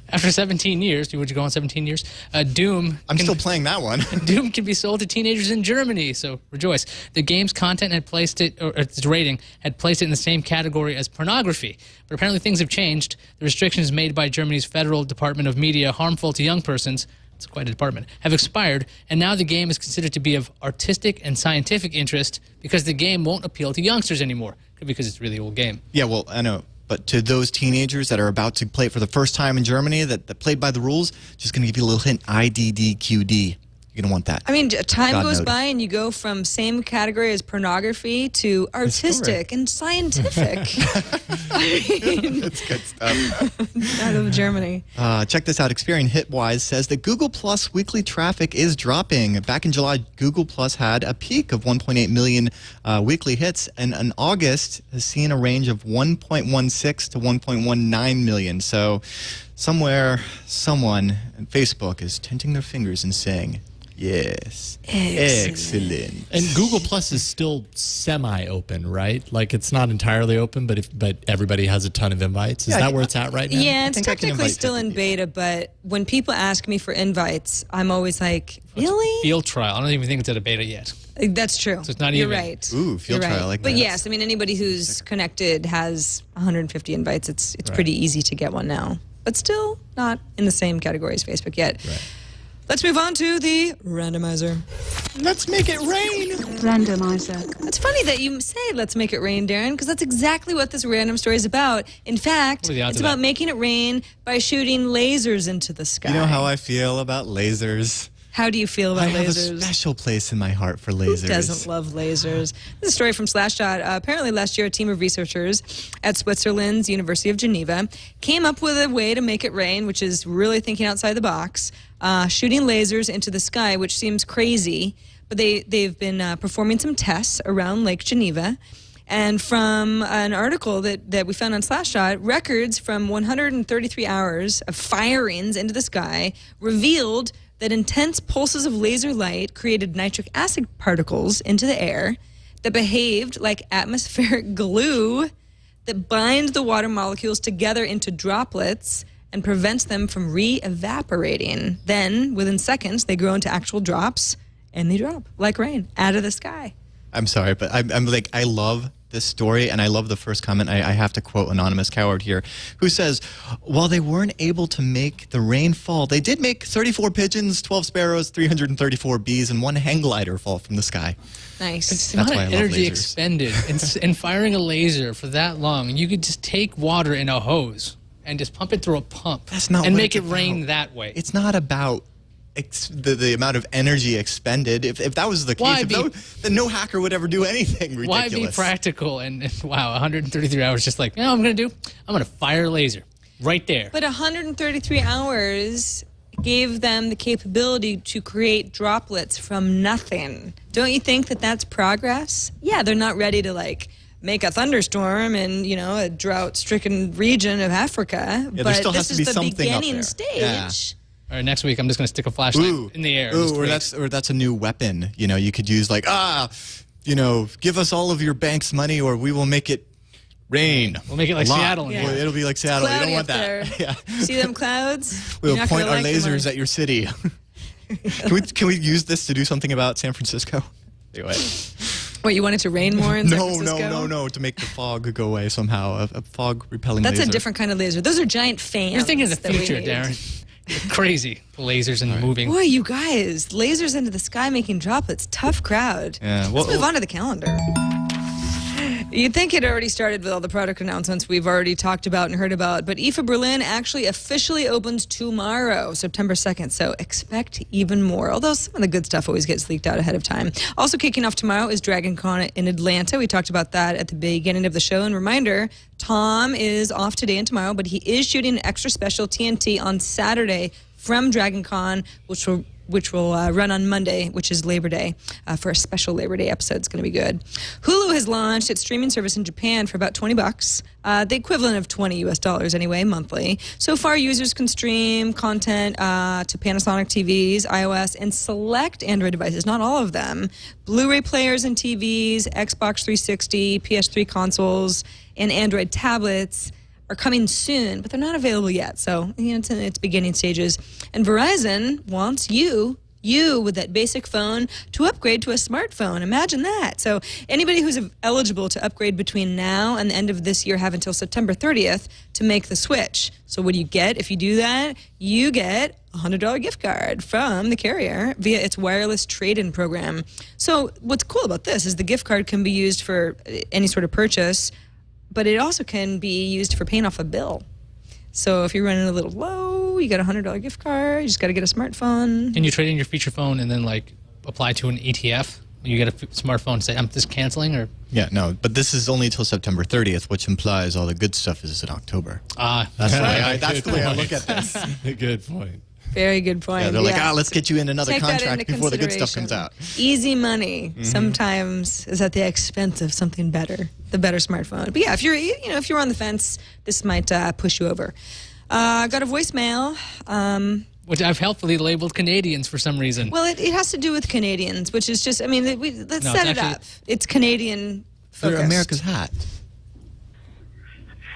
After 17 years, would you go on 17 years? Doom.
I'm still playing that one.
Doom can be sold to teenagers in Germany, so rejoice. The game's content had placed it, or its rating had placed it in the same category as pornography. But apparently things have changed. The restrictions made by Germany's Federal Department of Media harmful to young persons, it's quite a department, have expired, and now the game is considered to be of artistic and scientific interest because the game won't appeal to youngsters anymore. Could be because it's a really old game.
Yeah, well, I know. But to those teenagers that are about to play it for the first time in Germany, that played by the rules, just going to give you a little hint, IDDQD. You're going to want that.
Time goes by and you go from same category as pornography to artistic and scientific.
That's good stuff.
Out of Germany.
Check this out. Experian Hitwise says that Google Plus weekly traffic is dropping. Back in July, Google Plus had a peak of 1.8 million weekly hits, and in August has seen a range of 1.16 to 1.19 million. So someone at Facebook is tinting their fingers and saying, yes. Excellent.
And Google Plus is still semi-open, right? Like, it's not entirely open, but everybody has a ton of invites. Is that where it's at right now?
Yeah, it's technically still in beta, but when people ask me for invites, I'm always like, really?
Field trial. I don't even think it's at a beta yet.
That's true.
So it's not
You're
even.
right.
Ooh, field
You're
trial.
right.
I like
but
that.
yes, anybody who's connected has 150 invites. It's pretty easy to get one now, but still not in the same category as Facebook yet.
Right.
Let's move on to the randomizer.
Let's make it rain.
Randomizer.
It's funny that you say let's make it rain, Darren, because that's exactly what this random story is about. In fact,
What are the odds
it's
of
about
that?
making it rain by shooting lasers into the sky.
You know how I feel about lasers?
How do you feel about
I have
lasers?
a special place in my heart for lasers.
Who doesn't love lasers? This is a story from Slashdot. Apparently last year, a team of researchers at Switzerland's University of Geneva came up with a way to make it rain, which is really thinking outside the box, shooting lasers into the sky, which seems crazy. But they've been performing some tests around Lake Geneva. And from an article that we found on Slashdot, records from 133 hours of firings into the sky revealed that intense pulses of laser light created nitric acid particles into the air that behaved like atmospheric glue that bind the water molecules together into droplets and prevents them from re-evaporating. Then, within seconds, they grow into actual drops, and they drop like rain out of the sky.
I'm sorry, but I'm like, I love this story, and I love the first comment. I have to quote Anonymous Coward here, who says, while they weren't able to make the rain fall, they did make 34 pigeons, 12 sparrows, 334 bees, and 1 hang glider fall from the sky.
Nice.
It's the
That's
amount
why I
of
love
energy
lasers.
expended in firing a laser for that long. You could just take water in a hose and just pump it through a pump
That's not
and
what
make
it's
it rain
about.
that way.
It's not about the amount of energy expended. If that was the case, then no hacker would ever do anything ridiculous.
Why be practical and wow, 133 hours just like, you know what I'm going to do? I'm going to fire a laser right there.
But 133 hours gave them the capability to create droplets from nothing. Don't you think that that's progress? Yeah, they're not ready to like make a thunderstorm in, you know, a drought-stricken region of Africa.
Yeah, there
but
still
this
has to
is
be
the
something up
beginning
there.
stage.
Yeah.
All right, next week I'm just going to stick a flashlight in the air. and just wait.
Or that's a new weapon. You know, you could use like, you know, give us all of your bank's money or we will make it rain.
We'll make it like
a lot.
Seattle.
Yeah.
Well, it'll be like Seattle. You
Cloudy
don't want
up
that.
there.
Yeah.
See them clouds?
We'll
You're not
point
gonna
our
like them,
lasers
are
at your city. Can we use this to do something about San Francisco? Anyway.
What, you want it to rain more in San
No,
Francisco?
no, to make the fog go away somehow. A fog repelling
That's
laser.
a different kind of laser. Those are giant fans.
You're thinking of the
that we
future,
need.
Darren. You're crazy. Lasers and moving.
Boy, you guys, lasers into the sky making droplets. Tough crowd.
Yeah,
Let's move on to the calendar. You'd think it already started with all the product announcements we've already talked about and heard about, but IFA Berlin actually officially opens tomorrow, September 2nd, so expect even more, although some of the good stuff always gets leaked out ahead of time. Also kicking off tomorrow is Dragon Con in Atlanta. We talked about that at the beginning of the show, and reminder, Tom is off today and tomorrow, but he is shooting an extra special TNT on Saturday from Dragon Con, which will run on Monday, which is Labor Day, for a special Labor Day episode. It's going to be good. Hulu has launched its streaming service in Japan for about $20, the equivalent of $20 US anyway, monthly. So far, users can stream content to Panasonic TVs, iOS, and select Android devices, not all of them. Blu-ray players and TVs, Xbox 360, PS3 consoles, and Android tablets are coming soon, but they're not available yet. So, you know, it's in its beginning stages. And Verizon wants you with that basic phone to upgrade to a smartphone. Imagine that. So anybody who's eligible to upgrade between now and the end of this year have until September 30th to make the switch. So what do you get if you do that? You get a $100 gift card from the carrier via its wireless trade-in program. So what's cool about this is the gift card can be used for any sort of purchase, but it also can be used for paying off a bill. So if you're running a little low, you got a $100 gift card, you just got to get a smartphone.
Can you trade in your feature phone and then like apply to an ETF? You get a smartphone and say, I'm just canceling? Or
Yeah, no, but this is only until September 30th, which implies all the good stuff is in October.
that's
That's the way I look at this.
Good point.
Very good point.
Yeah, they're like, let's get you in another
Take that
contract
into
before the good stuff comes
consideration.
out.
Easy money sometimes is at the expense of something better, the better smartphone. But yeah, if you're on the fence, this might push you over. Got a voicemail.
which I've helpfully labeled Canadians for some reason.
Well, it has to do with Canadians, which is just, I mean, let's
No,
set
it's
it
actually-
up. It's Canadian
They're
focused.
America's hat.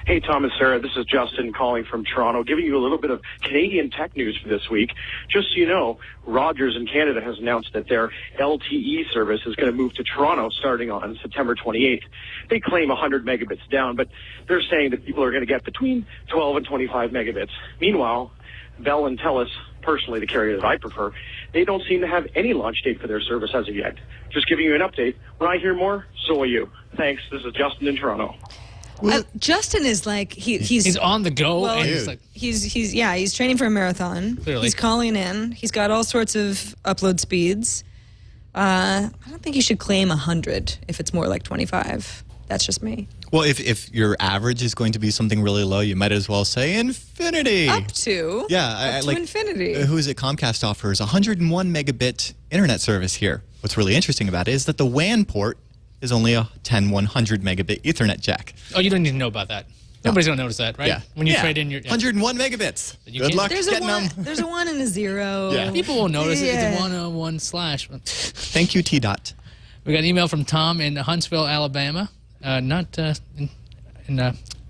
Hey, Tom and Sarah, this is Justin calling from Toronto, giving you a little bit of Canadian tech news for this week. Just so you know, Rogers in Canada has announced that their LTE service is going to move to Toronto starting on September 28th. They claim 100 megabits down, but they're saying that people are going to get between 12 and 25 megabits. Meanwhile, Bell and TELUS, personally the carrier that I prefer, they don't seem to have any launch date for their service as of yet. Just giving you an update. When I hear more, so will you. Thanks. This is Justin in Toronto.
Justin is like
He's on the go,
well,
and he's like,
he's training for a marathon.
Clearly.
He's calling in. He's got all sorts of upload speeds. I don't think you should claim 100 if it's more like 25. That's just me.
Well, if your average is going to be something really low, you might as well say infinity.
Up to
Yeah,
to infinity.
Who is it? Comcast offers 101 megabit internet service here. What's really interesting about it is that the WAN port is only a 100 megabit Ethernet jack.
oh, you don't need to know about that. Nobody's going to notice that, right?
Yeah.
When you
Yeah.
trade in your...
101 megabits.
You
Good
can't-
luck
There's a
getting
one.
them.
There's a 1 and a 0.
Yeah.
People will notice it.
Yeah.
It's a 101 slash.
Thank you, T-Dot.
We got an email from Tom in Huntsville, Alabama. Not in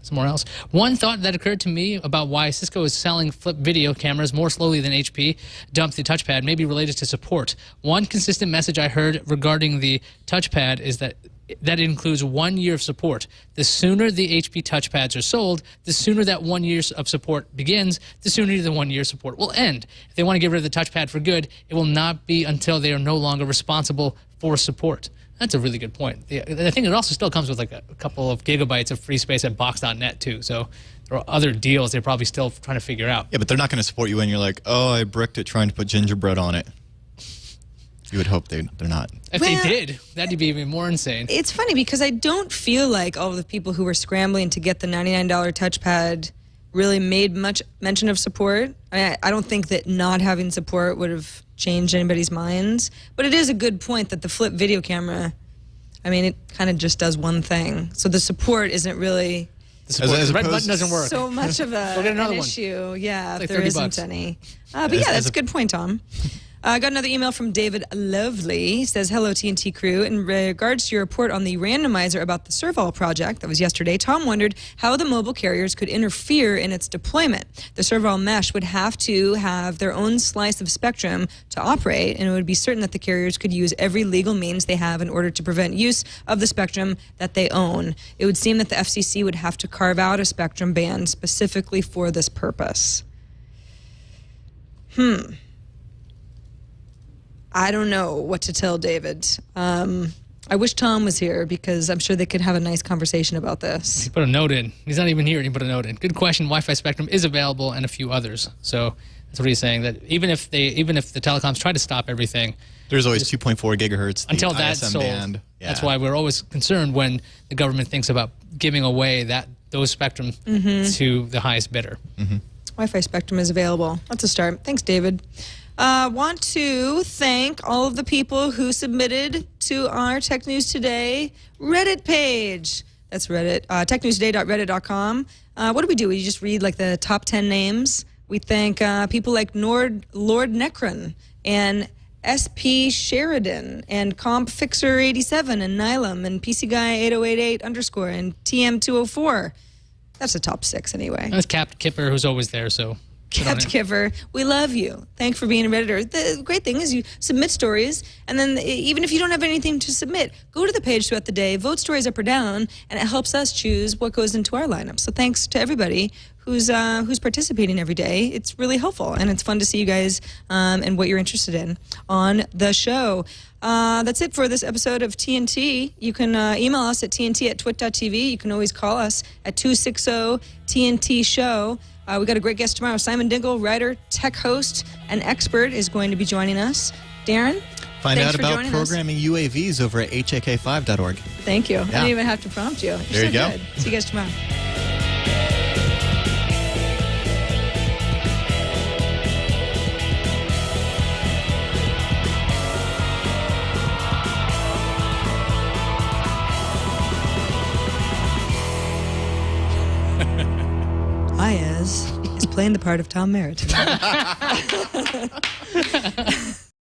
somewhere else. One thought that occurred to me about why Cisco is selling flip video cameras more slowly than HP dumped the touchpad may be related to support. One consistent message I heard regarding the touchpad is that that includes 1 year of support. The sooner the HP touchpads are sold, the sooner that 1 year of support begins, the sooner the 1 year support will end. If they want to get rid of the touchpad for good, it will not be until they are no longer responsible for support. That's a really good point. I think it also still comes with like a couple of gigabytes of free space at box.net too. So there are other deals they're probably still trying to figure out.
Yeah, but they're not going to support you when you're like, oh, I bricked it trying to put gingerbread on it. You would hope they're not.
If they did, that'd be even more insane.
It's funny because I don't feel like all of the people who were scrambling to get the $99 touchpad really made much mention of support. I don't think that not having support would have changed anybody's minds. But it is a good point that the flip video camera, I mean, it kind of just does one thing. So the support isn't really...
The red button doesn't work.
So much of an issue. Yeah,
like
if there isn't any. But yeah, that's a good point, Tom. I got another email from David Lovely. He says, hello, TNT crew. In regards to your report on the randomizer about the Serval project that was yesterday, Tom wondered how the mobile carriers could interfere in its deployment. The Serval mesh would have to have their own slice of spectrum to operate, and it would be certain that the carriers could use every legal means they have in order to prevent use of the spectrum that they own. It would seem that the FCC would have to carve out a spectrum band specifically for this purpose. I don't know what to tell David. I wish Tom was here because I'm sure they could have a nice conversation about this.
He put a note in. He's not even here and he put a note in. Good question. Wi-Fi spectrum is available and a few others. So that's what he's saying, that even if the telecoms try to stop everything,
there's always 2.4 gigahertz
until that's sold.
Band. Yeah.
That's why we're always concerned when the government thinks about giving away those spectrum to the highest bidder.
Wi-Fi spectrum is available. That's a start. Thanks, David. Want to thank all of the people who submitted to our Tech News Today Reddit page. That's Reddit, technewstoday.reddit.com. What do? We just read like the top 10 names. We thank people like Lord Necron and SP Sheridan and Comp Fixer 87 and Nylum and PC Guy 8088 _ and TM 204. That's the top 6 anyway.
That's Cap Kipper, who's always there, so...
Kept Kipper, we love you. Thanks for being a Redditor. The great thing is you submit stories, and then even if you don't have anything to submit, go to the page throughout the day, vote stories up or down, and it helps us choose what goes into our lineup. So thanks to everybody who's participating every day. It's really helpful, and it's fun to see you guys and what you're interested in on the show. That's it for this episode of TNT. You can email us at tnt@twit.tv. You can always call us at 260-TNT-SHOW. We got a great guest tomorrow. Simon Dingle, writer, tech host, and expert, is going to be joining us. Darren,
find out about programming UAVs over at hak5.org.
Thank you. Yeah. I didn't even have to prompt you.
There you go.
Good. See you guys tomorrow. Iyaz is playing the part of Tom Merritt.